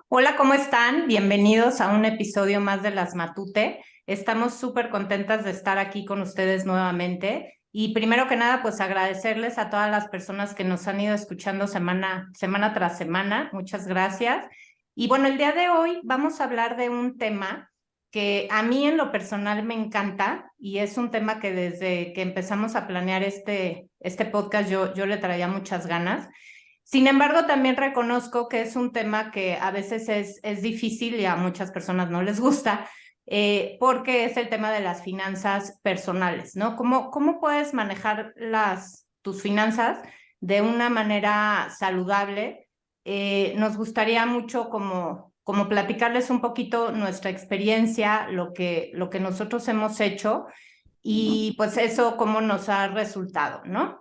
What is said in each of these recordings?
Hola, ¿cómo están? Bienvenidos a un episodio más de Las Matute. Estamos súper contentas de estar aquí con ustedes nuevamente. Y primero que nada, pues agradecerles a todas las personas que nos han ido escuchando semana tras semana. Muchas gracias. Y bueno, el día de hoy vamos a hablar de un tema que a mí en lo personal me encanta y es un tema que desde que empezamos a planear este podcast yo le traía muchas ganas. Sin embargo, también reconozco que es un tema que a veces es difícil y a muchas personas no les gusta, porque es el tema de las finanzas personales, ¿no? ¿Cómo puedes manejar tus finanzas de una manera saludable? Nos gustaría mucho como platicarles un poquito nuestra experiencia, lo que nosotros hemos hecho y pues eso cómo nos ha resultado, ¿no?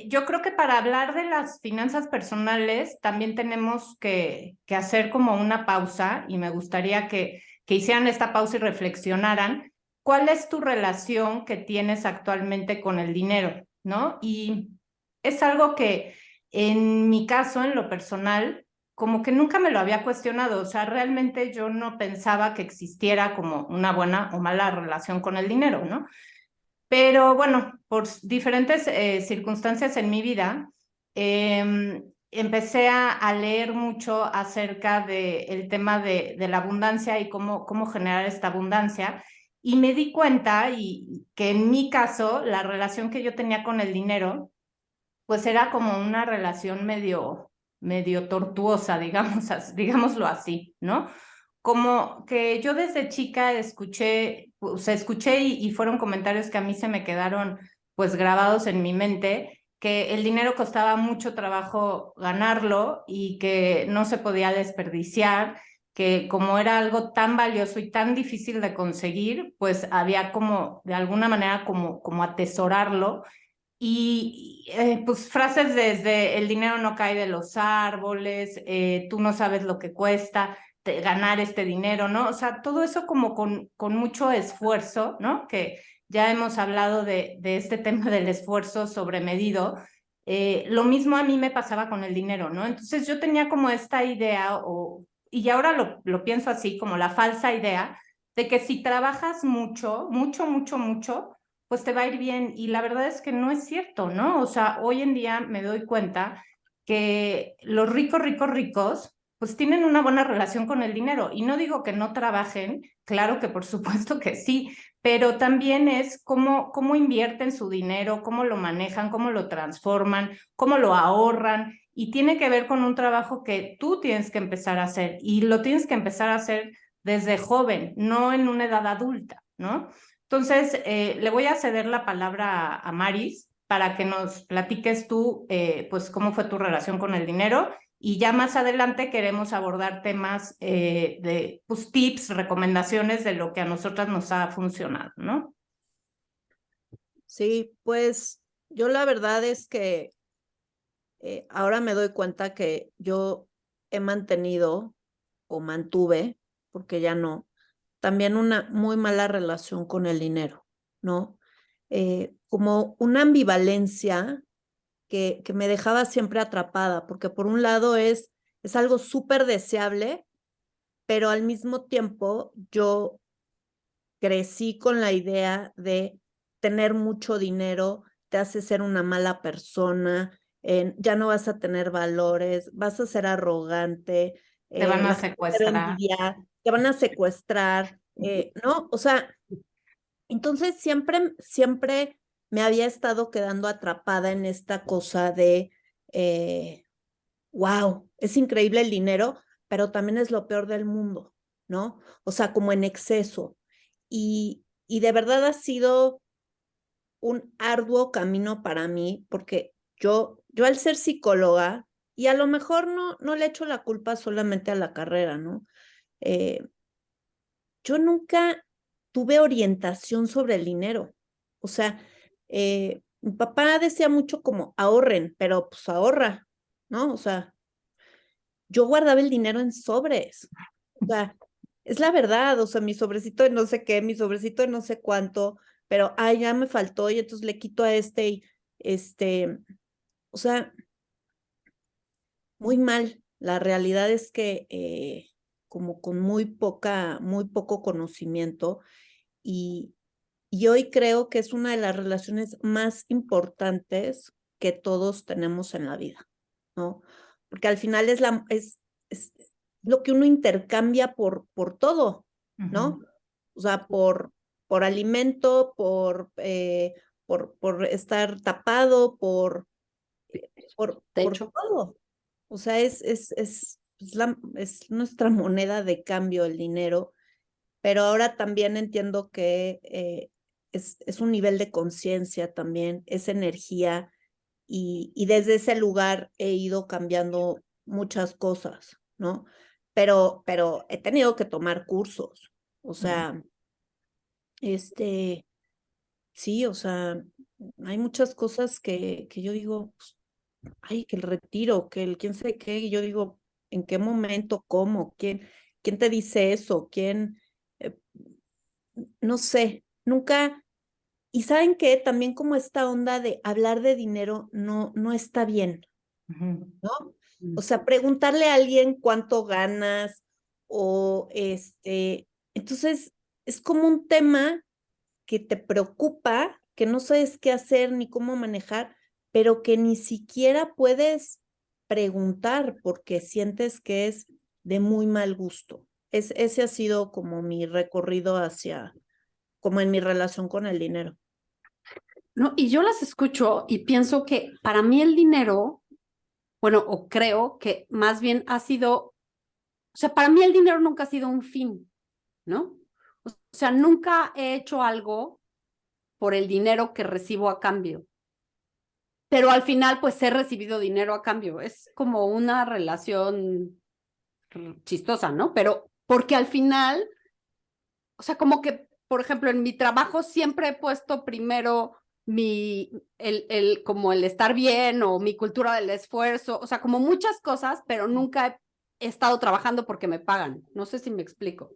Yo creo que para hablar de las finanzas personales también tenemos que hacer como una pausa y me gustaría que hicieran esta pausa y reflexionaran cuál es tu relación que tienes actualmente con el dinero, ¿no? Y es algo que en mi caso, en lo personal, como que nunca me lo había cuestionado, o sea, realmente yo no pensaba que existiera como una buena o mala relación con el dinero, ¿no? Pero bueno, por diferentes circunstancias en mi vida, empecé a leer mucho acerca del tema de la abundancia y cómo generar esta abundancia. Y me di cuenta que en mi caso, la relación que yo tenía con el dinero, pues era como una relación medio tortuosa, digamos, digámoslo así, ¿no? Como que yo desde chica escuché y fueron comentarios que a mí se me quedaron pues grabados en mi mente, que el dinero costaba mucho trabajo ganarlo y que no se podía desperdiciar, que como era algo tan valioso y tan difícil de conseguir, pues había como de alguna manera como atesorarlo y pues frases desde el dinero no cae de los árboles, tú no sabes lo que cuesta ganar este dinero, ¿no? O sea, todo eso como con mucho esfuerzo, ¿no? Que ya hemos hablado de este tema del esfuerzo sobremedido. Lo mismo a mí me pasaba con el dinero, ¿no? Entonces yo tenía como esta idea, y ahora lo pienso así, como la falsa idea de que si trabajas mucho, mucho, mucho, mucho, pues te va a ir bien. Y la verdad es que no es cierto, ¿no? O sea, hoy en día me doy cuenta que los ricos, ricos, ricos, pues tienen una buena relación con el dinero. Y no digo que no trabajen, claro que por supuesto que sí, pero también es cómo invierten su dinero, cómo lo manejan, cómo lo transforman, cómo lo ahorran. Y tiene que ver con un trabajo que tú tienes que empezar a hacer y lo tienes que empezar a hacer desde joven, no en una edad adulta, ¿no? Entonces, le voy a ceder la palabra a Maris para que nos platiques tú, pues, cómo fue tu relación con el dinero y ya más adelante queremos abordar temas de, pues, tips, recomendaciones de lo que a nosotras nos ha funcionado, ¿no? Sí, pues yo la verdad es que ahora me doy cuenta que yo he mantenido o mantuve, porque ya no, también una muy mala relación con el dinero, ¿no? Como una ambivalencia que me dejaba siempre atrapada, porque por un lado es algo súper deseable, pero al mismo tiempo yo crecí con la idea de tener mucho dinero te hace ser una mala persona, ya no vas a tener valores, vas a ser arrogante, Te van a la gente te va a secuestrar. envidiar, te van a secuestrar, ¿no? O sea, entonces siempre me había estado quedando atrapada en esta cosa de, wow, es increíble el dinero, pero también es lo peor del mundo, ¿no? O sea, como en exceso. Y de verdad ha sido un arduo camino para mí, porque yo al ser psicóloga, y a lo mejor no le echo la culpa solamente a la carrera, ¿no? Eh, yo nunca tuve orientación sobre el dinero. O sea, mi papá decía mucho como ahorren, pero pues ahorra, ¿no? O sea, yo guardaba el dinero en sobres. O sea, es la verdad, o sea, mi sobrecito de no sé qué, mi sobrecito de no sé cuánto, pero, ay, ya me faltó y entonces le quito a este y, o sea, muy mal. La realidad es que como con muy poco conocimiento y hoy creo que es una de las relaciones más importantes que todos tenemos en la vida, ¿no? Porque al final es lo que uno intercambia por todo, ¿no? O sea, por alimento, por estar tapado, De por hecho, todo. O sea, es nuestra moneda de cambio el dinero, pero ahora también entiendo que es un nivel de conciencia también, es energía, y desde ese lugar he ido cambiando muchas cosas, ¿no? Pero he tenido que tomar cursos, o sea, sí, o sea, hay muchas cosas que yo digo, pues, ay, que el retiro, que el quién sabe qué, y yo digo, ¿en qué momento, cómo, quién te dice eso? Eh, no sé, nunca, y saben que también como esta onda de hablar de dinero no está bien, ¿no? O sea, preguntarle a alguien cuánto ganas o entonces es como un tema que te preocupa, que no sabes qué hacer ni cómo manejar, pero que ni siquiera puedes preguntar porque sientes que es de muy mal gusto. Ese ha sido como mi recorrido como en mi relación con el dinero. no, y yo las escucho y pienso que para mí el dinero, bueno, o creo que más bien ha sido, o sea, para mí el dinero nunca ha sido un fin, ¿no? O sea, nunca he hecho algo por el dinero que recibo a cambio, pero al final pues he recibido dinero a cambio. Es como una relación chistosa, ¿no? Pero porque al final, o sea, como que, por ejemplo, en mi trabajo siempre he puesto primero como el estar bien o mi cultura del esfuerzo, o sea, como muchas cosas, pero nunca he estado trabajando porque me pagan. No sé si me explico.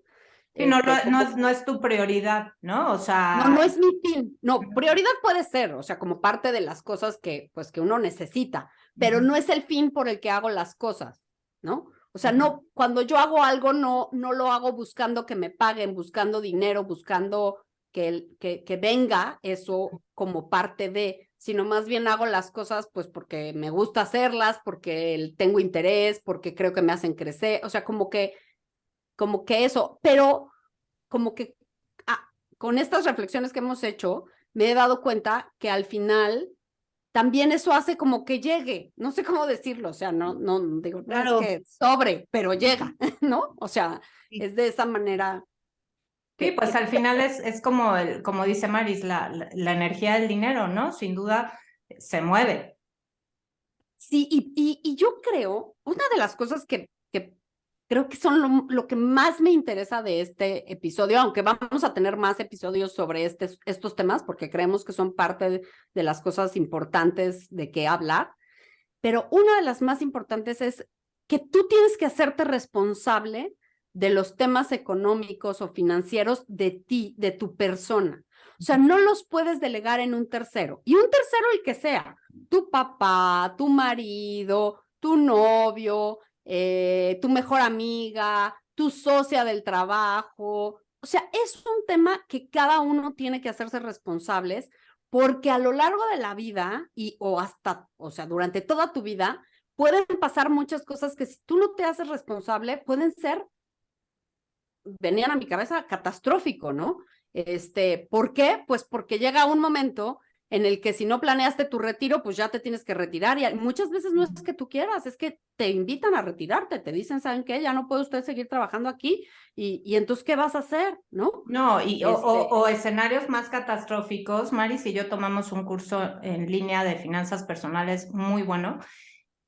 Sí, no, Como, no es tu prioridad, ¿no? O no, sea, no es mi fin. No, prioridad puede ser, o sea, como parte de las cosas que, pues, que uno necesita, pero no es el fin por el que hago las cosas, ¿no? O sea, no, cuando yo hago algo, no lo hago buscando que me paguen, buscando dinero, buscando que venga eso como parte de, sino más bien hago las cosas, pues, porque me gusta hacerlas, porque tengo interés, porque creo que me hacen crecer, o sea, como que eso, pero como que con estas reflexiones que hemos hecho, me he dado cuenta que al final también eso hace como que llegue, no sé cómo decirlo, o sea, no digo, no es Claro. que sobre, pero llega, ¿no? O sea, Sí. es de esa manera sí, pues que al final es como como dice Maris, la energía del dinero, ¿no? Sin duda se mueve. sí, y yo creo, una de las cosas que creo que son lo que más me interesa de este episodio, aunque vamos a tener más episodios sobre estos temas, porque creemos que son parte de las cosas importantes de qué hablar, pero una de las más importantes es que tú tienes que hacerte responsable de los temas económicos o financieros de ti, de tu persona. O sea, no los puedes delegar en un tercero. Y un tercero el que sea, tu papá, tu marido, tu novio, tu mejor amiga, tu socia del trabajo. O sea, es un tema que cada uno tiene que hacerse responsables porque a lo largo de la vida o hasta, o sea, durante toda tu vida, pueden pasar muchas cosas que si tú no te haces responsable, pueden ser, venían a mi cabeza, catastrófico, ¿no? ¿Por qué? Pues porque llega un momento en el que si no planeaste tu retiro, pues ya te tienes que retirar y muchas veces no es que tú quieras, es que te invitan a retirarte, te dicen, ¿saben qué? Ya no puede usted seguir trabajando aquí y entonces, ¿qué vas a hacer? ¿No? No, o escenarios más catastróficos. Maris y yo tomamos un curso en línea de finanzas personales muy bueno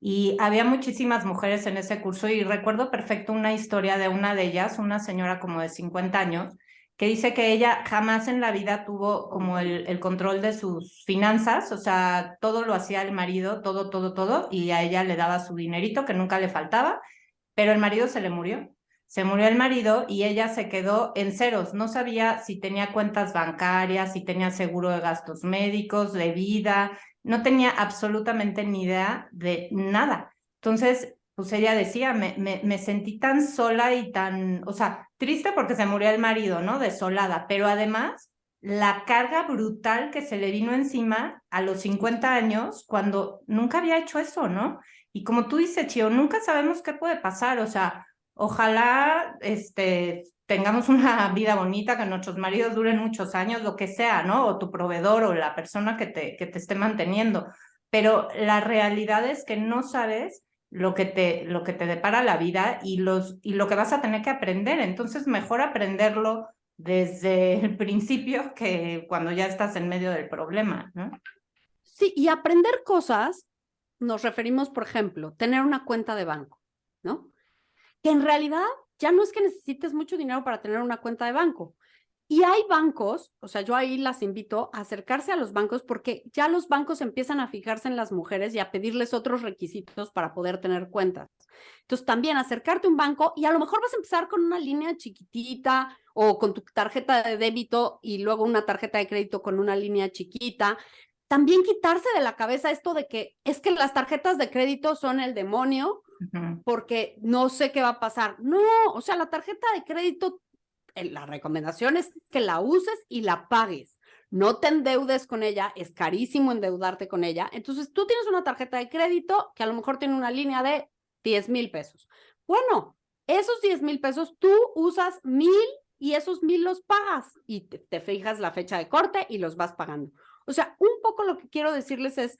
y había muchísimas mujeres en ese curso y recuerdo perfecto una historia de una de ellas, una señora como de 50 años, que dice que ella jamás en la vida tuvo como el control de sus finanzas, o sea, todo lo hacía el marido, todo, y a ella le daba su dinerito que nunca le faltaba, pero el marido se le murió. Se murió el marido y ella se quedó en ceros. No sabía si tenía cuentas bancarias, si tenía seguro de gastos médicos, de vida. No tenía absolutamente ni idea de nada. Entonces, pues ella decía, me sentí tan sola y tan, o sea, triste porque se murió el marido, ¿no? Desolada, pero además la carga brutal que se le vino encima a los 50 años cuando nunca había hecho eso, ¿no? Y como tú dices, Chio, nunca sabemos qué puede pasar, o sea, ojalá tengamos una vida bonita, que nuestros maridos duren muchos años, lo que sea, ¿no? O tu proveedor o la persona que te esté manteniendo. Pero la realidad es que no sabes lo que te depara la vida y lo que vas a tener que aprender. Entonces, mejor aprenderlo desde el principio que cuando ya estás en medio del problema, ¿no? Sí, y aprender cosas, nos referimos, por ejemplo, tener una cuenta de banco, ¿no? Que en realidad ya no es que necesites mucho dinero para tener una cuenta de banco. Y hay bancos, o sea, yo ahí las invito a acercarse a los bancos porque ya los bancos empiezan a fijarse en las mujeres y a pedirles otros requisitos para poder tener cuentas. Entonces, también acercarte a un banco y a lo mejor vas a empezar con una línea chiquitita o con tu tarjeta de débito y luego una tarjeta de crédito con una línea chiquita. También quitarse de la cabeza esto de que es que las tarjetas de crédito son el demonio porque no sé qué va a pasar. No, o sea, la tarjeta de crédito, la recomendación es que la uses y la pagues. No te endeudes con ella, es carísimo endeudarte con ella. Entonces, tú tienes una tarjeta de crédito que a lo mejor tiene una línea de 10,000 pesos. Bueno, esos 10,000 pesos tú usas 1,000 y esos 1,000 los pagas y te fijas la fecha de corte y los vas pagando. O sea, un poco lo que quiero decirles es,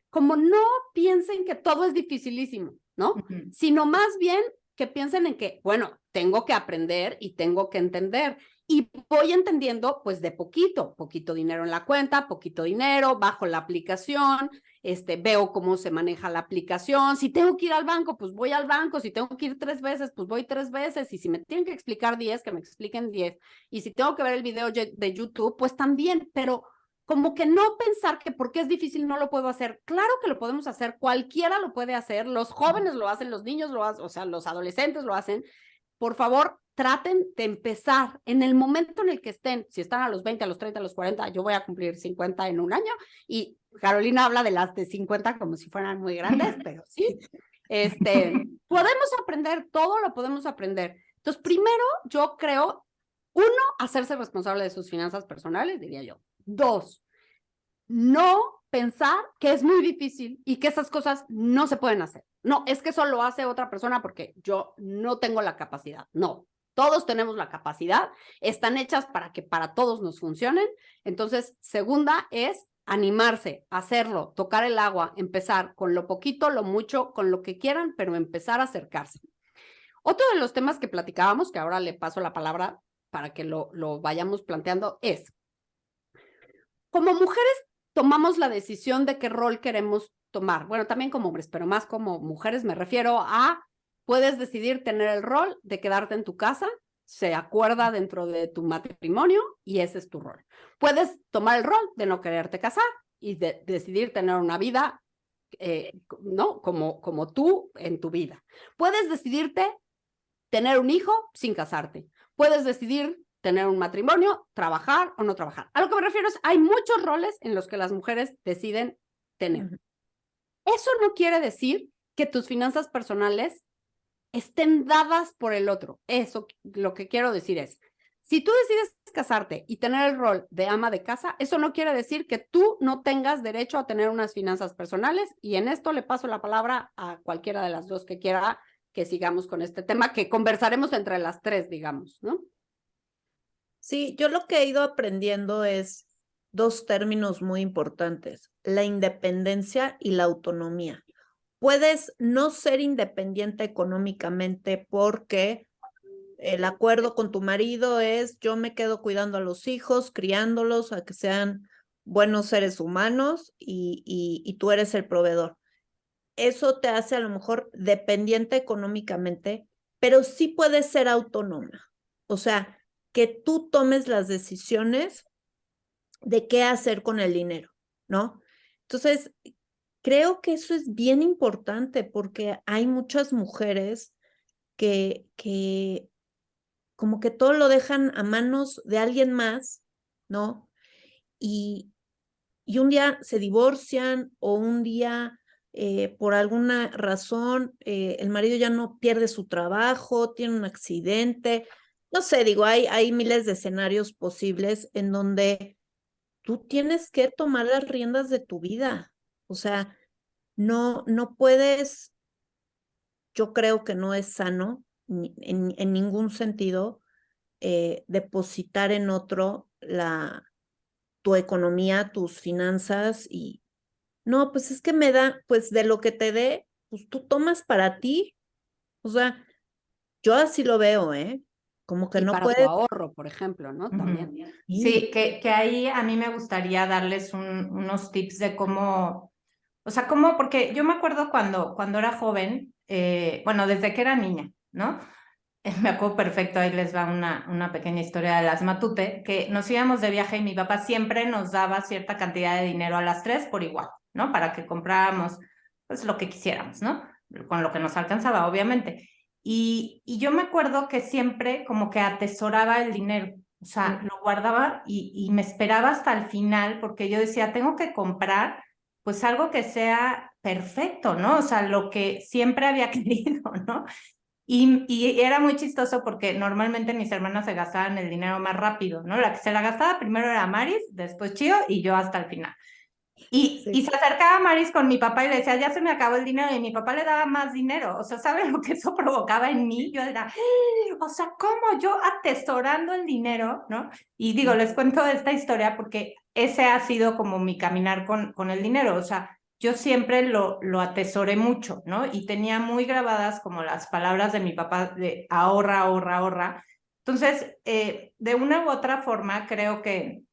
como no piensen que todo es dificilísimo, ¿no? Sino más bien que piensen en que, bueno, tengo que aprender y tengo que entender. Y voy entendiendo, pues, de poquito dinero en la cuenta, poquito dinero, bajo la aplicación, veo cómo se maneja la aplicación. Si tengo que ir al banco, pues voy al banco. Si tengo que ir 3 veces, pues voy 3 veces. Y si me tienen que explicar 10, que me expliquen 10. Y si tengo que ver el video de YouTube, pues también, pero como que no pensar que porque es difícil no lo puedo hacer. Claro que lo podemos hacer, cualquiera lo puede hacer, los jóvenes lo hacen, los niños lo hacen, o sea, los adolescentes lo hacen. Por favor, traten de empezar en el momento en el que estén. Si están a los 20, a los 30, a los 40, yo voy a cumplir 50 en un año y Carolina habla de las de 50 como si fueran muy grandes, pero sí. Podemos aprender, todo lo podemos aprender. Entonces, primero, yo creo, 1, hacerse responsable de sus finanzas personales, diría yo. 2, no pensar que es muy difícil y que esas cosas no se pueden hacer. No, es que eso lo hace otra persona porque yo no tengo la capacidad. No, todos tenemos la capacidad, están hechas para que para todos nos funcionen. Entonces, segunda es animarse, hacerlo, tocar el agua, empezar con lo poquito, lo mucho, con lo que quieran, pero empezar a acercarse. Otro de los temas que platicábamos, que ahora le paso la palabra para que lo vayamos planteando, es como mujeres tomamos la decisión de qué rol queremos tomar. Bueno, también como hombres, pero más como mujeres me refiero a, puedes decidir tener el rol de quedarte en tu casa, se acuerda dentro de tu matrimonio y ese es tu rol. Puedes tomar el rol de no quererte casar y decidir tener una vida, ¿no? Como tú en tu vida. Puedes decidirte tener un hijo sin casarte. Puedes decidir tener un matrimonio, trabajar o no trabajar. A lo que me refiero es, hay muchos roles en los que las mujeres deciden tener. Eso no quiere decir que tus finanzas personales estén dadas por el otro. Eso lo que quiero decir es, si tú decides casarte y tener el rol de ama de casa, eso no quiere decir que tú no tengas derecho a tener unas finanzas personales y en esto le paso la palabra a cualquiera de las dos que quiera que sigamos con este tema, que conversaremos entre las tres, digamos, ¿no? Sí, yo lo que he ido aprendiendo es 2 términos muy importantes, la independencia y la autonomía. Puedes no ser independiente económicamente porque el acuerdo con tu marido es yo me quedo cuidando a los hijos, criándolos a que sean buenos seres humanos y tú eres el proveedor. Eso te hace a lo mejor dependiente económicamente, pero sí puedes ser autónoma. O sea, que tú tomes las decisiones de qué hacer con el dinero, ¿no? Entonces, creo que eso es bien importante porque hay muchas mujeres que como que todo lo dejan a manos de alguien más, ¿no? Y un día se divorcian o un día por alguna razón el marido ya no pierde su trabajo, tiene un accidente, no sé, digo, hay miles de escenarios posibles en donde tú tienes que tomar las riendas de tu vida. O sea, no puedes, yo creo que no es sano en ningún sentido depositar en otro tu economía, tus finanzas y no, pues es que me da, pues de lo que te dé, pues tú tomas para ti. O sea, yo así lo veo, ¿eh? Como que Y no para tu puedes. ahorro, por ejemplo, ¿no? También. Sí, que ahí a mí me gustaría darles unos tips de cómo, o sea, cómo, porque yo me acuerdo cuando era joven, bueno, desde que era niña, ¿no? Me acuerdo perfecto, ahí les va una pequeña historia de las Matute, que nos íbamos de viaje y mi papá siempre nos daba cierta cantidad de dinero a las tres por igual, ¿no? Para que compráramos, pues, lo que quisiéramos, ¿no? Con lo que nos alcanzaba, obviamente. Y yo me acuerdo que siempre como que atesoraba el dinero, o sea, lo guardaba y me esperaba hasta el final porque yo decía, tengo que comprar pues algo que sea perfecto, ¿no? O sea, lo que siempre había querido, ¿no? Y era muy chistoso porque normalmente mis hermanas se gastaban el dinero más rápido, ¿no? La que se la gastaba primero era Maris, después Chío y yo hasta el final. Y se acercaba Maris con mi papá y le decía, ya se me acabó el dinero, y mi papá le daba más dinero. O sea, ¿saben lo que eso provocaba en mí? Yo era, o sea, ¿cómo yo atesorando el dinero, no? Y digo, les cuento esta historia porque ese ha sido como mi caminar con el dinero. O sea, yo siempre lo atesoré mucho, ¿no? Y tenía muy grabadas como las palabras de mi papá de ahorra, ahorra, ahorra. Entonces, de una u otra forma, creo que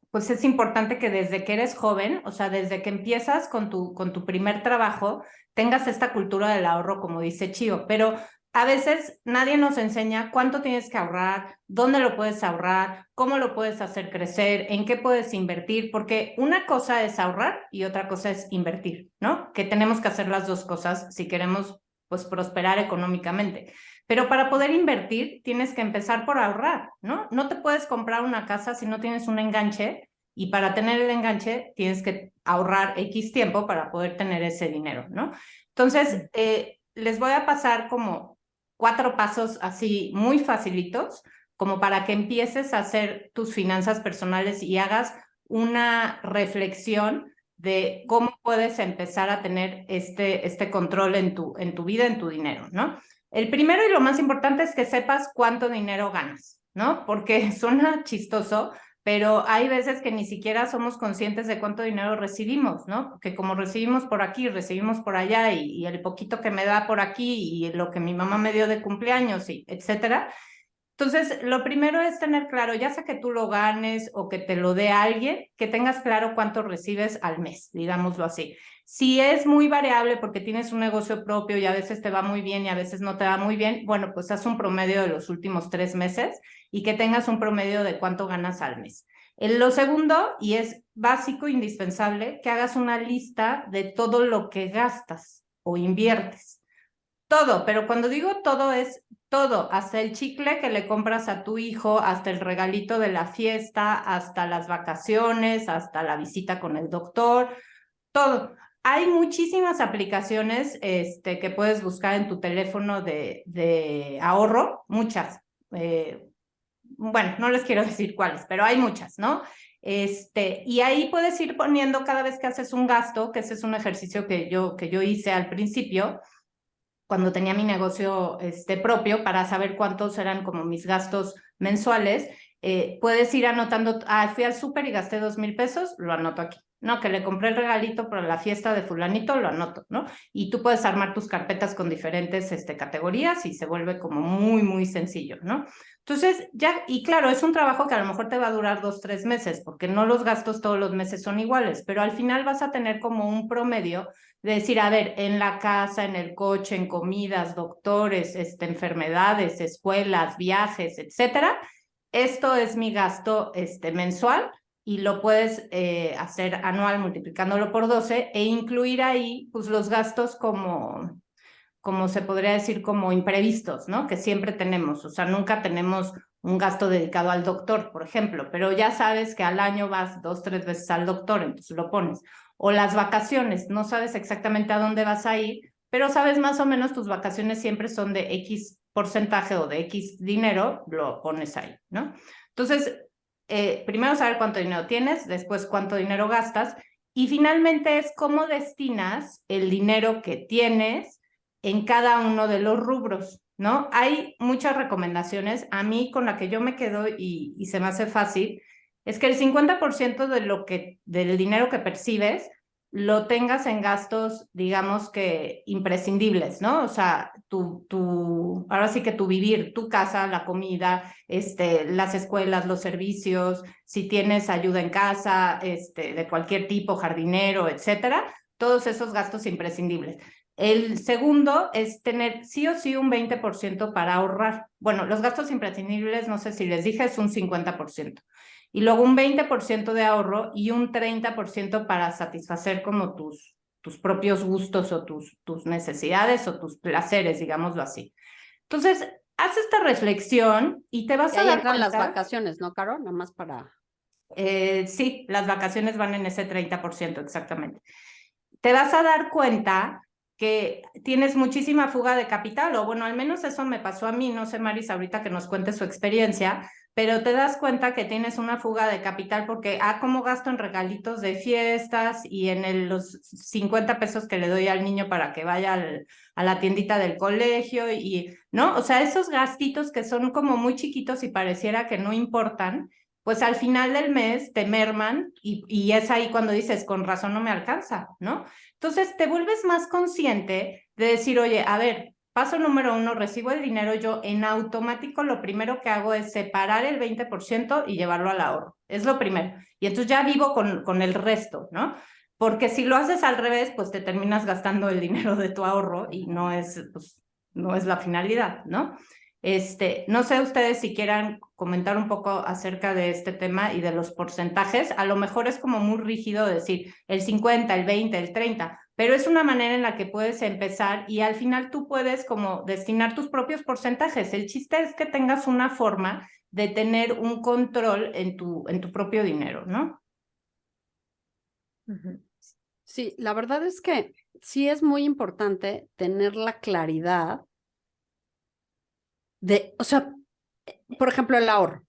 pues es importante que desde que eres joven, o sea, desde que empiezas con tu primer trabajo, tengas esta cultura del ahorro, como dice Chío, pero a veces nadie nos enseña cuánto tienes que ahorrar, dónde lo puedes ahorrar, cómo lo puedes hacer crecer, en qué puedes invertir, porque una cosa es ahorrar y otra cosa es invertir, ¿no? Que tenemos que hacer las dos cosas si queremos, pues, prosperar económicamente. Pero para poder invertir tienes que empezar por ahorrar, ¿no? No te puedes comprar una casa si no tienes un enganche y para tener el enganche tienes que ahorrar X tiempo para poder tener ese dinero, ¿no? Entonces, les voy a pasar como 4 pasos así muy facilitos, como para que empieces a hacer tus finanzas personales y hagas una reflexión de cómo puedes empezar a tener este control en tu vida, en tu dinero, ¿no? El primero y lo más importante es que sepas cuánto dinero ganas, ¿no? Porque suena chistoso, pero hay veces que ni siquiera somos conscientes de cuánto dinero recibimos, ¿no? Porque como recibimos por aquí, recibimos por allá y el poquito que me da por aquí y lo que mi mamá me dio de cumpleaños y etcétera. Entonces, lo primero es tener claro, ya sea que tú lo ganes o que te lo dé alguien, que tengas claro cuánto recibes al mes, digámoslo así. Si es muy variable porque tienes un negocio propio y a veces te va muy bien y a veces no te va muy bien, bueno, pues haz un promedio de los últimos 3 meses y que tengas un promedio de cuánto ganas al mes. Lo segundo, y es básico, indispensable, que hagas una lista de todo lo que gastas o inviertes. Todo, pero cuando digo todo es todo, hasta el chicle que le compras a tu hijo, hasta el regalito de la fiesta, hasta las vacaciones, hasta la visita con el doctor, todo. Hay muchísimas aplicaciones que puedes buscar en tu teléfono de ahorro, muchas. Bueno, no les quiero decir cuáles, pero hay muchas, ¿no? Y ahí puedes ir poniendo cada vez que haces un gasto, que ese es un ejercicio que yo hice al principio, cuando tenía mi negocio propio, para saber cuántos eran como mis gastos mensuales. Puedes ir anotando, fui al súper y gasté 2,000 pesos, lo anoto aquí. No, que le compré el regalito para la fiesta de fulanito, lo anoto, ¿no? Y tú puedes armar tus carpetas con diferentes categorías y se vuelve como muy, muy sencillo, ¿no? Entonces, ya, y claro, es un trabajo que a lo mejor te va a durar 2, 3 meses, porque no los gastos todos los meses son iguales, pero al final vas a tener como un promedio de decir, a ver, en la casa, en el coche, en comidas, doctores, enfermedades, escuelas, viajes, etcétera. Esto es mi gasto mensual y lo puedes hacer anual multiplicándolo por 12 e incluir ahí pues los gastos como se podría decir, como imprevistos, ¿no? Que siempre tenemos, o sea, nunca tenemos un gasto dedicado al doctor, por ejemplo, pero ya sabes que al año vas 2, 3 veces al doctor, entonces lo pones. O las vacaciones, no sabes exactamente a dónde vas a ir, pero sabes más o menos tus vacaciones siempre son de X porcentaje o de X dinero, lo pones ahí, ¿no? Entonces, primero saber cuánto dinero tienes, después cuánto dinero gastas, y finalmente es cómo destinas el dinero que tienes en cada uno de los rubros, ¿no? Hay muchas recomendaciones. A mí, con la que yo me quedo y se me hace fácil, es que el 50% del dinero que percibes lo tengas en gastos, digamos que imprescindibles, ¿no? O sea, ahora sí que tu vivir, tu casa, la comida, las escuelas, los servicios, si tienes ayuda en casa, de cualquier tipo, jardinero, etcétera, todos esos gastos imprescindibles. El segundo es tener sí o sí un 20% para ahorrar. Bueno, los gastos imprescindibles, no sé si les dije, es un 50%. Y luego un 20% de ahorro y un 30% para satisfacer como tus propios gustos o tus necesidades o tus placeres, digámoslo así. Entonces, haz esta reflexión y te vas Y a ahí dar entran cuenta. las vacaciones, ¿no, Caro? Nada más para... Sí, las vacaciones van en ese 30%, exactamente. Te vas a dar cuenta que tienes muchísima fuga de capital, o bueno, al menos eso me pasó a mí, no sé, Maris, ahorita que nos cuente su experiencia, pero te das cuenta que tienes una fuga de capital porque, ¿cómo gasto en regalitos de fiestas y en los 50 pesos que le doy al niño para que vaya a la tiendita del colegio? ¿No? O sea, esos gastitos que son como muy chiquitos y pareciera que no importan, pues al final del mes te merman y es ahí cuando dices, con razón no me alcanza, ¿no? Entonces te vuelves más consciente de decir, oye, a ver, paso número 1, recibo el dinero, yo en automático lo primero que hago es separar el 20% y llevarlo al ahorro. Es lo primero. Y entonces ya vivo con el resto, ¿no? Porque si lo haces al revés, pues te terminas gastando el dinero de tu ahorro y pues, no es la finalidad, ¿no? No sé ustedes si quieran comentar un poco acerca de este tema y de los porcentajes. A lo mejor es como muy rígido decir el 50, el 20, el 30, pero es una manera en la que puedes empezar y al final tú puedes como destinar tus propios porcentajes. El chiste es que tengas una forma de tener un control en tu propio dinero, ¿no? Sí, la verdad es que sí es muy importante tener la claridad o sea, por ejemplo, el ahorro.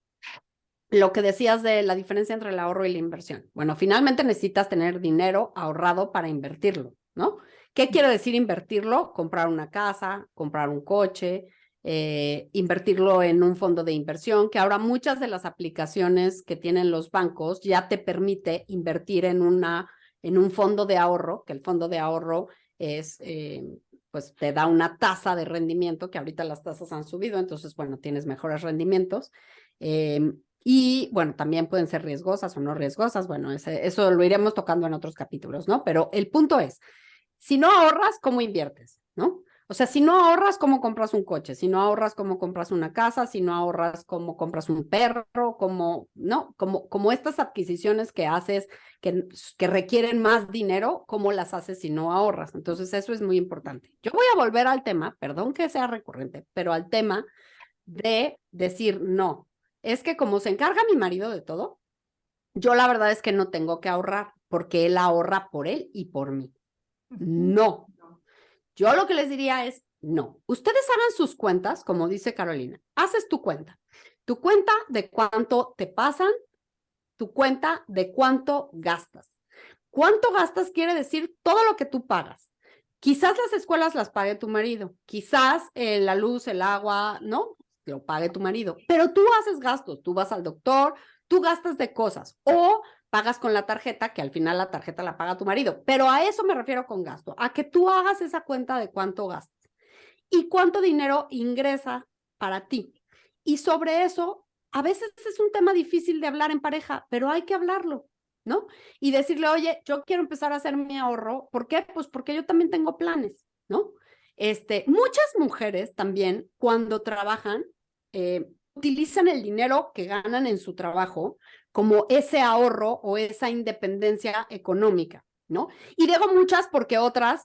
Lo que decías de la diferencia entre el ahorro y la inversión. Bueno, finalmente necesitas tener dinero ahorrado para invertirlo, ¿no? ¿Qué quiere decir invertirlo? Comprar una casa, comprar un coche, invertirlo en un fondo de inversión, que ahora muchas de las aplicaciones que tienen los bancos ya te permite invertir en un fondo de ahorro, que el fondo de ahorro es, pues te da una tasa de rendimiento, que ahorita las tasas han subido, entonces, bueno, tienes mejores rendimientos. Y bueno, también pueden ser riesgosas o no riesgosas, bueno, eso lo iremos tocando en otros capítulos, ¿no? Pero el punto es, si no ahorras, ¿cómo inviertes? ¿No? O sea, si no ahorras, ¿cómo compras un coche? Si no ahorras, ¿cómo compras una casa? Si no ahorras, ¿cómo compras un perro? ¿No? Como estas adquisiciones que haces que requieren más dinero, ¿cómo las haces si no ahorras? Entonces, eso es muy importante. Yo voy a volver al tema, perdón que sea recurrente, pero al tema de decir no. Es que como se encarga mi marido de todo, yo la verdad es que no tengo que ahorrar porque él ahorra por él y por mí. No. Yo lo que les diría es no. Ustedes hagan sus cuentas, como dice Carolina. Haces tu cuenta de cuánto te pasan, tu cuenta de cuánto gastas. ¿Cuánto gastas quiere decir todo lo que tú pagas? Quizás las escuelas las pague tu marido, quizás la luz, el agua, ¿no? Lo pague tu marido, pero tú haces gastos, tú vas al doctor, tú gastas de cosas o pagas con la tarjeta, que al final la tarjeta la paga tu marido, pero a eso me refiero con gasto, a que tú hagas esa cuenta de cuánto gastas y cuánto dinero ingresa para ti. Y sobre eso, a veces es un tema difícil de hablar en pareja, pero hay que hablarlo, ¿no? Y decirle, oye, yo quiero empezar a hacer mi ahorro. ¿Por qué? Pues porque yo también tengo planes, ¿no? Muchas mujeres también, cuando trabajan, utilizan el dinero que ganan en su trabajo como ese ahorro o esa independencia económica, ¿no? Y digo muchas porque otras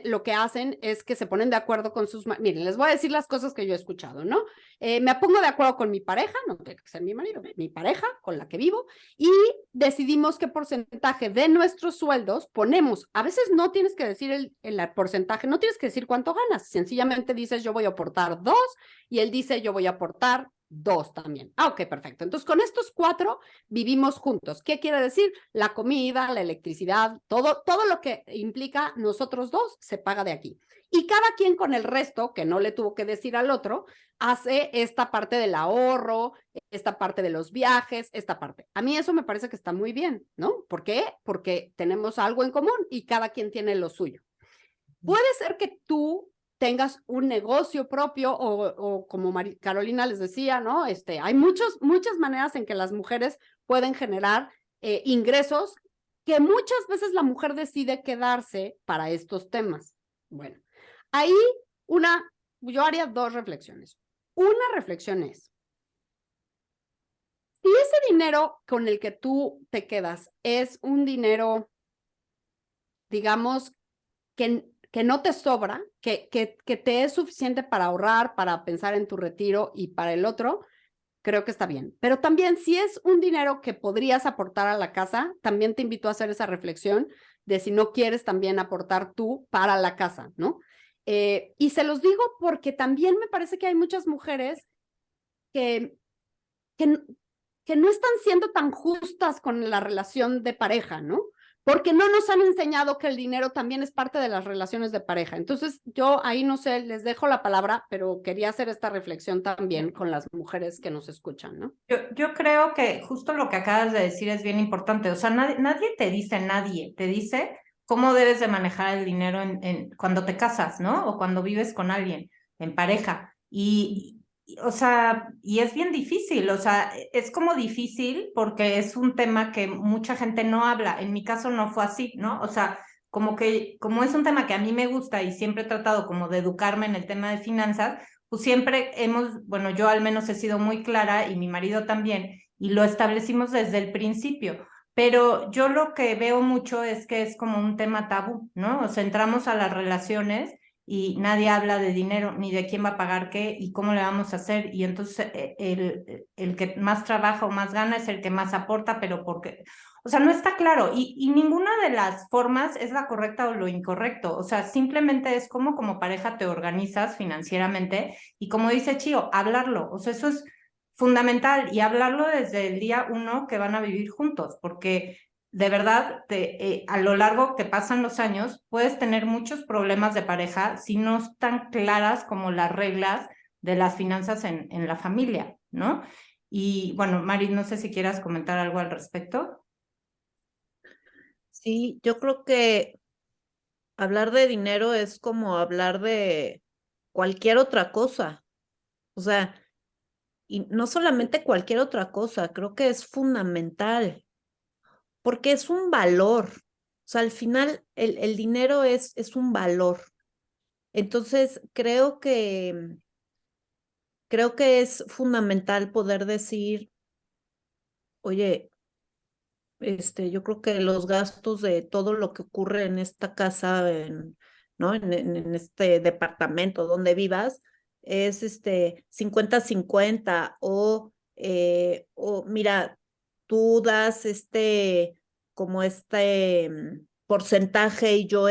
lo que hacen es que se ponen de acuerdo con sus... Miren, les voy a decir las cosas que yo he escuchado, ¿no? Me pongo de acuerdo con mi pareja, no tiene que ser mi marido, mi pareja con la que vivo, y decidimos qué porcentaje de nuestros sueldos ponemos. A veces no tienes que decir el porcentaje, no tienes que decir cuánto ganas, sencillamente dices yo voy a aportar 2 y él dice yo voy a aportar 2 también. Ok, perfecto. Entonces, con estos 4 vivimos juntos. ¿Qué quiere decir? La comida, la electricidad, todo lo que implica nosotros 2 se paga de aquí. Y cada quien con el resto, que no le tuvo que decir al otro, hace esta parte del ahorro, esta parte de los viajes, esta parte. A mí eso me parece que está muy bien, ¿no? ¿Por qué? Porque tenemos algo en común y cada quien tiene lo suyo. Puede ser que tú tengas un negocio propio o como Carolina les decía, ¿no? Hay muchas maneras en que las mujeres pueden generar ingresos que muchas veces la mujer decide quedarse para estos temas. Bueno, ahí yo haría 2 reflexiones. Una reflexión es, si ese dinero con el que tú te quedas es un dinero, digamos, que no te sobra, que te es suficiente para ahorrar, para pensar en tu retiro y para el otro, creo que está bien. Pero también si es un dinero que podrías aportar a la casa, también te invito a hacer esa reflexión de si no quieres también aportar tú para la casa, ¿no? Y se los digo porque también me parece que hay muchas mujeres que, que, que no están siendo tan justas con la relación de pareja, ¿no? Porque no nos han enseñado que el dinero también es parte de las relaciones de pareja. Entonces, yo ahí no sé, les dejo la palabra, pero quería hacer esta reflexión también con las mujeres que nos escuchan, ¿no? Yo creo que justo lo que acabas de decir es bien importante. O sea, nadie te dice cómo debes de manejar el dinero cuando te casas, ¿no? O cuando vives con alguien, en pareja. O sea, y es bien difícil, o sea, es como difícil porque es un tema que mucha gente no habla. En mi caso no fue así, ¿no? O sea, como es un tema que a mí me gusta y siempre he tratado como de educarme en el tema de finanzas, pues siempre bueno, yo al menos he sido muy clara y mi marido también, y lo establecimos desde el principio. Pero yo lo que veo mucho es que es como un tema tabú, ¿no? O sea, entramos a las relaciones y nadie habla de dinero, ni de quién va a pagar qué y cómo le vamos a hacer. Y entonces el que más trabaja o más gana es el que más aporta, pero porque, o sea, no está claro. Y ninguna de las formas es la correcta o lo incorrecto. O sea, simplemente es como pareja te organizas financieramente y como dice Chío, hablarlo. O sea, eso es fundamental y hablarlo desde el día 1 que van a vivir juntos, porque de verdad, a lo largo que pasan los años, puedes tener muchos problemas de pareja si no están claras como las reglas de las finanzas en la familia, ¿no? Y bueno, Mari, no sé si quieras comentar algo al respecto. Sí, yo creo que hablar de dinero es como hablar de cualquier otra cosa. O sea, y no solamente cualquier otra cosa, creo que es fundamental, porque es un valor. O sea, al final el dinero es un valor. Entonces, creo que es fundamental poder decir, oye, yo creo que los gastos de todo lo que ocurre en esta casa, ¿no? En este departamento donde vivas, es 50-50 o mira, tú das como porcentaje y yo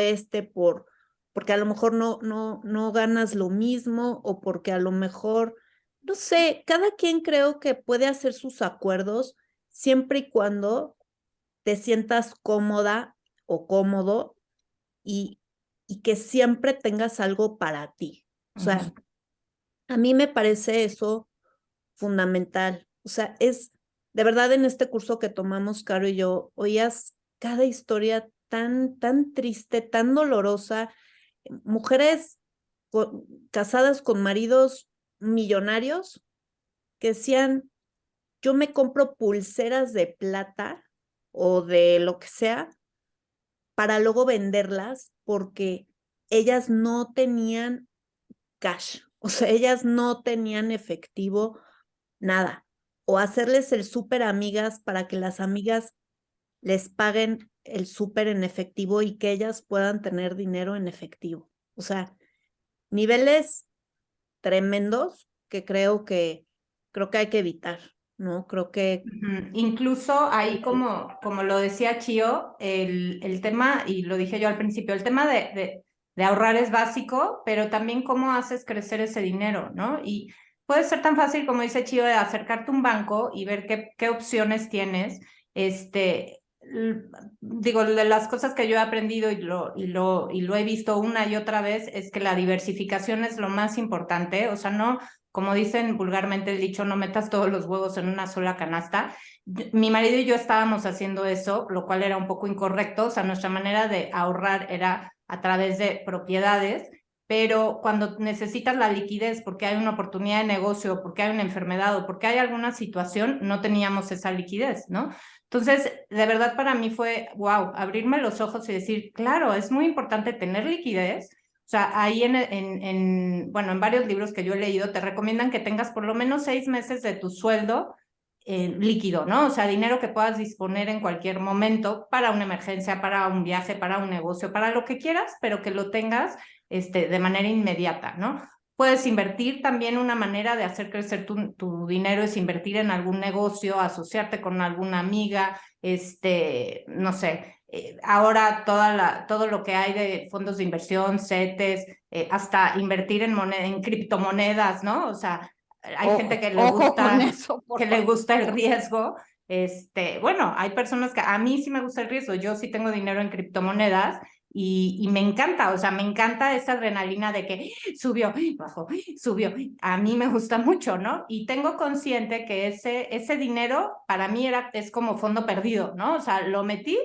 porque a lo mejor no ganas lo mismo o porque a lo mejor, no sé, cada quien creo que puede hacer sus acuerdos siempre y cuando te sientas cómoda o cómodo y, y que siempre tengas algo para ti. O sea, a mí me parece eso fundamental. O sea, de verdad en este curso que tomamos, Caro y yo, oías cada historia tan triste, tan dolorosa. Mujeres casadas con maridos millonarios que decían, yo me compro pulseras de plata o de lo que sea para luego venderlas porque ellas no tenían cash, o sea, ellas no tenían efectivo, nada. O hacerles el súper amigas para que las amigas les paguen el súper en efectivo y que ellas puedan tener dinero en efectivo. O sea, niveles tremendos que creo que hay que evitar, ¿no? Creo que... Incluso ahí, como lo decía Chio, el tema, y lo dije yo al principio, el tema de ahorrar es básico, pero también cómo haces crecer ese dinero, ¿no? Y puede ser tan fácil, como dice Chio, de acercarte a un banco y ver qué opciones tienes. Digo, de las cosas que yo he aprendido y lo he visto una y otra vez es que la diversificación es lo más importante, o sea, no, como dicen vulgarmente el dicho, no metas todos los huevos en una sola canasta. Mi marido y yo estábamos haciendo eso, lo cual era un poco incorrecto, o sea, nuestra manera de ahorrar era a través de propiedades, pero cuando necesitas la liquidez porque hay una oportunidad de negocio, porque hay una enfermedad o porque hay alguna situación, no teníamos esa liquidez, ¿no? Entonces, de verdad para mí fue, wow, abrirme los ojos y decir, claro, es muy importante tener liquidez. O sea, ahí bueno, en varios libros que yo he leído te recomiendan que tengas por lo menos 6 meses de tu sueldo líquido, ¿no? O sea, dinero que puedas disponer en cualquier momento para una emergencia, para un viaje, para un negocio, para lo que quieras, pero que lo tengas de manera inmediata, ¿no? Puedes invertir también, una manera de hacer crecer tu dinero es invertir en algún negocio, asociarte con alguna amiga, no sé, ahora todo lo que hay de fondos de inversión, CETES, hasta invertir en criptomonedas, ¿no? O sea, hay gente que le Ojo con gusta, eso, por que le favor. gusta el riesgo. Bueno, hay personas que a mí sí me gusta el riesgo, yo sí tengo dinero en criptomonedas y me encanta, o sea, me encanta esa adrenalina de que subió, bajó, subió. A mí me gusta mucho, ¿no? Y tengo consciente que ese dinero para mí es como fondo perdido, ¿no? O sea, lo metí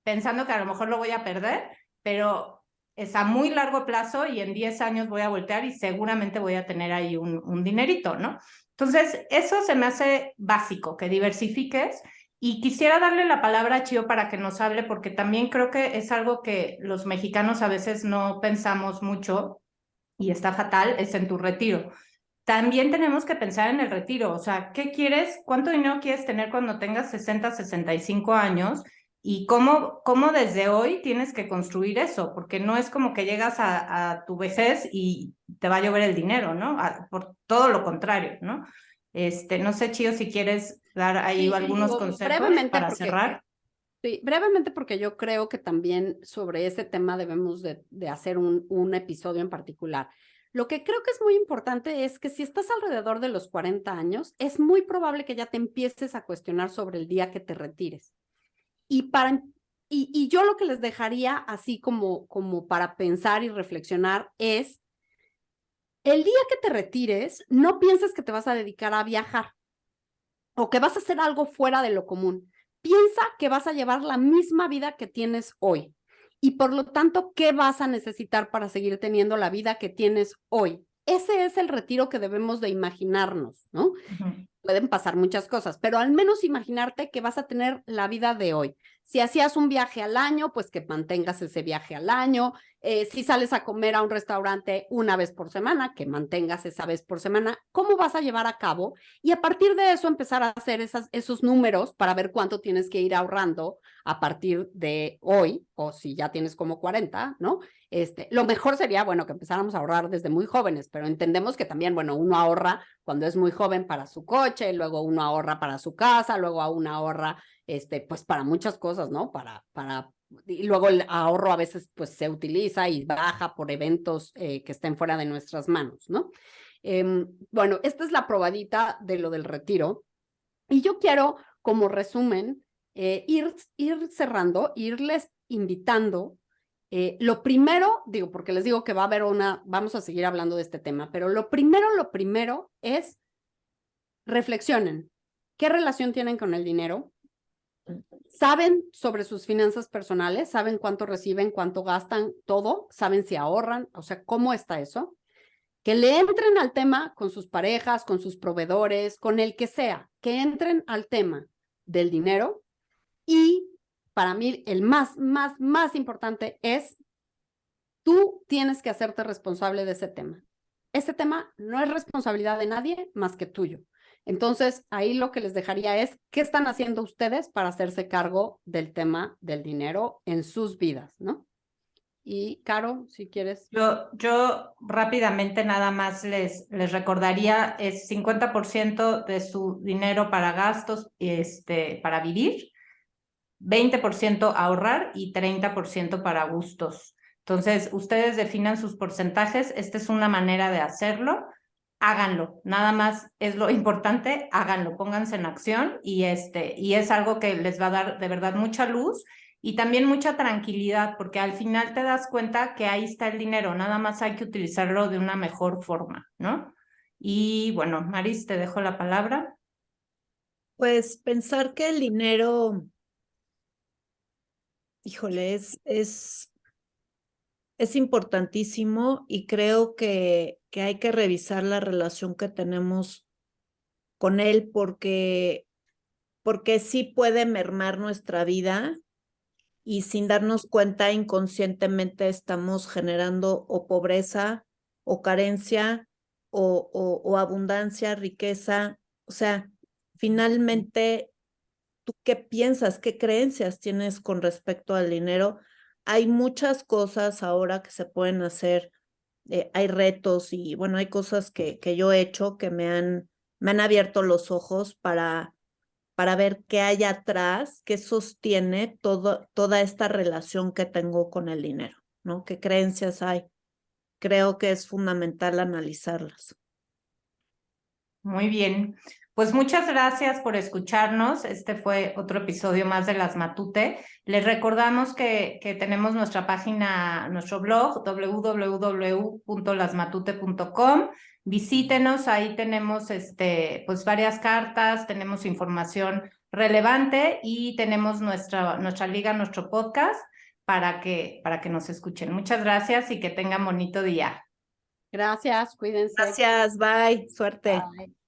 pensando que a lo mejor lo voy a perder, pero es a muy largo plazo y en 10 años voy a voltear y seguramente voy a tener ahí un dinerito, ¿no? Entonces, eso se me hace básico, que diversifiques. Y quisiera darle la palabra a Chio para que nos hable, porque también creo que es algo que los mexicanos a veces no pensamos mucho y está fatal, es en tu retiro. También tenemos que pensar en el retiro, o sea, ¿qué quieres? ¿Cuánto dinero quieres tener cuando tengas 60, 65 años? Y cómo desde hoy tienes que construir eso, porque no es como que llegas a tu vejez y te va a llover el dinero, ¿no? Por todo lo contrario, ¿no? No sé, Chío, si quieres dar ahí Sí, algunos digo, consejos para cerrar. Sí, brevemente porque yo creo que también sobre ese tema debemos de hacer un episodio en particular. Lo que creo que es muy importante es que si estás alrededor de los 40 años, es muy probable que ya te empieces a cuestionar sobre el día que te retires. Y yo lo que les dejaría así como para pensar y reflexionar es, el día que te retires, no pienses que te vas a dedicar a viajar o que vas a hacer algo fuera de lo común. Piensa que vas a llevar la misma vida que tienes hoy y por lo tanto, ¿qué vas a necesitar para seguir teniendo la vida que tienes hoy? Ese es el retiro que debemos de imaginarnos, ¿no? Pueden pasar muchas cosas, pero al menos imaginarte que vas a tener la vida de hoy. Si hacías un viaje al año, pues que mantengas ese viaje al año. Si sales a comer a un restaurante una vez por semana, que mantengas esa vez por semana. ¿Cómo vas a llevar a cabo? Y a partir de eso empezar a hacer esos números para ver cuánto tienes que ir ahorrando a partir de hoy, o si ya tienes como 40, ¿no? Lo mejor sería, bueno, que empezáramos a ahorrar desde muy jóvenes, pero entendemos que también, bueno, uno ahorra cuando es muy joven para su coche, luego uno ahorra para su casa, luego uno ahorra, pues para muchas cosas, ¿no? Y luego el ahorro a veces pues se utiliza y baja por eventos que estén fuera de nuestras manos, ¿no? Bueno, esta es la probadita de lo del retiro. Y yo quiero, como resumen, ir cerrando, irles invitando. Lo primero, digo, porque les digo que va a haber vamos a seguir hablando de este tema, pero lo primero es reflexionen. ¿Qué relación tienen con el dinero? ¿Saben sobre sus finanzas personales? ¿Saben cuánto reciben, cuánto gastan, todo? ¿Saben si ahorran? O sea, ¿cómo está eso? Que le entren al tema con sus parejas, con sus proveedores, con el que sea, que entren al tema del dinero. Y para mí el más importante es, tú tienes que hacerte responsable de ese tema. Ese tema no es responsabilidad de nadie más que tuyo. Entonces, ahí lo que les dejaría es, ¿qué están haciendo ustedes para hacerse cargo del tema del dinero en sus vidas, ¿no? Y Caro, si quieres. Yo rápidamente nada más les recordaría, es 50% de su dinero para gastos, para vivir, 20% ahorrar y 30% para gustos. Entonces, ustedes definan sus porcentajes, esta es una manera de hacerlo, háganlo, nada más es lo importante, háganlo, pónganse en acción y es algo que les va a dar de verdad mucha luz y también mucha tranquilidad, porque al final te das cuenta que ahí está el dinero, nada más hay que utilizarlo de una mejor forma, ¿no? Y bueno, Maris, te dejo la palabra. Pues pensar que el dinero, híjole, es importantísimo y creo que hay que revisar la relación que tenemos con él porque sí puede mermar nuestra vida y sin darnos cuenta inconscientemente estamos generando o pobreza o carencia o abundancia, riqueza. O sea, finalmente, ¿tú qué piensas? ¿Qué creencias tienes con respecto al dinero? Hay muchas cosas ahora que se pueden hacer, hay retos y bueno, hay cosas que yo he hecho que me han abierto los ojos para ver qué hay atrás, qué sostiene toda esta relación que tengo con el dinero, ¿no? ¿Qué creencias hay? Creo que es fundamental analizarlas. Muy bien, pues muchas gracias por escucharnos. Este fue otro episodio más de Las Matute. Les recordamos que tenemos nuestra página, nuestro blog, www.lasmatute.com. Visítenos, ahí tenemos pues varias cartas, tenemos información relevante y tenemos nuestra liga, nuestro podcast para que nos escuchen. Muchas gracias y que tengan bonito día. Gracias, cuídense. Gracias, bye, suerte. Bye.